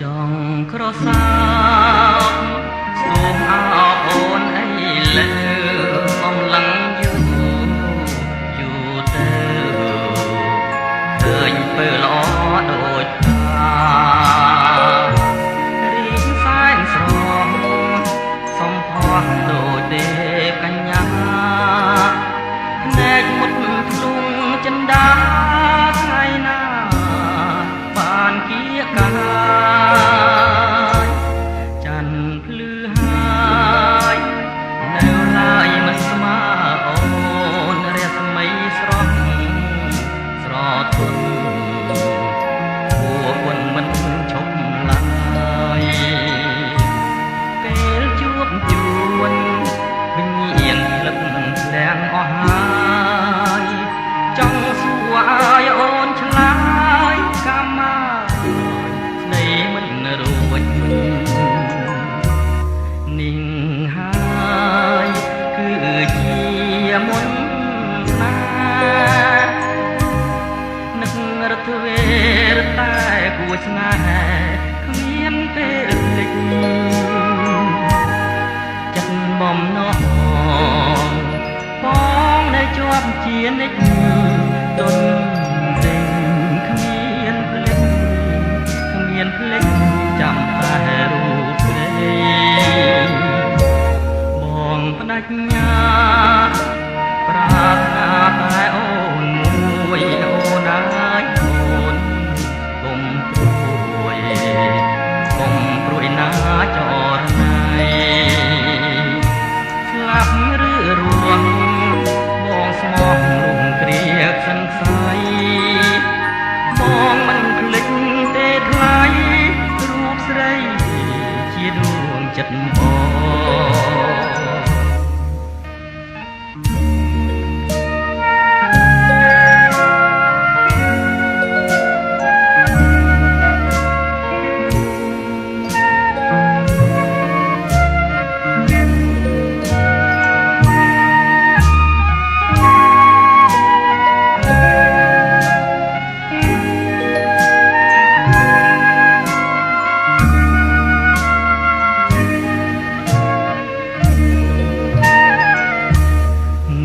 ចង់ក្រសាបសូមអរអូនអីលើអំឡឹងយូរទៅឃើញពេលល្អដូចថារីកសែនស្រស់សំផស្សដូចទេពកញ្ញាភ្នែកមុតធ្លុងចិន្តាថ្ងៃណាបានគៀកកាយច័ន្ទភ្លឺហើយនៅឡើយមិនស្មើអូនរស្មីស្រស់ស្រទន់ពួរគុណមិនឈប់ឡើយពេលជួបជួនវិញ្ញាណលឹកធ្លាំងអស់ហើយចង់សួរឲ្យអូនឆ្លើយកម្មស្ដីមិនរួចนิ่งហើយគឺជាមុនណានឹករត់វេរតែគួរស្នេហ៍គ្មានពេលភ្លេចចិត្តបំណងបងនៅជាប់ជានិច្ចទុនទេគ្មានភ្លេចចាំតែរូបស្រីបងបដិញ្ញាប្រាថ្នាតែអូនមួយអូនអាយអូនកុំព្រួយណាចរណៃស្លាប់ឬរស់បងស្មោះរំគ្រាសង្ស័យបងមិនភ្លេចទេថ្លៃរូបស្រីជាដួងចិត្តបង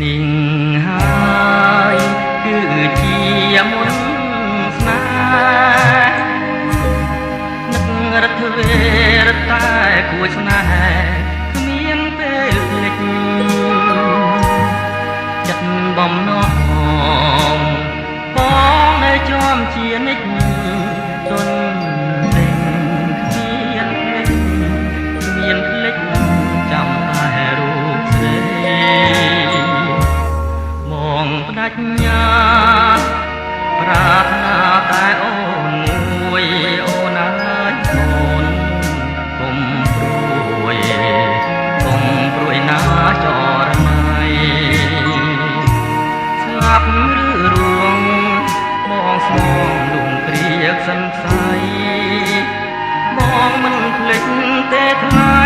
นิ่งหายគឺជាមុនស្នេហ៍នឹករត់វេរតែគួរស្នេហ៍គ្មានពេលភ្លេចចិត្តបំណងបងនៅជាប់ជានិច្ចទុនទេគ្មានភ្លេចចាំតែរូបស្រីបងបដិញ្ញាប្រាថ្នាតែអូនមួយអូនអើយអូនកុំព្រួយណាចរណៃស្លាប់ឬរួងបងស្មងលំគ្រាសង្ស័យបងមិនភ្លេចទេថ្លៃ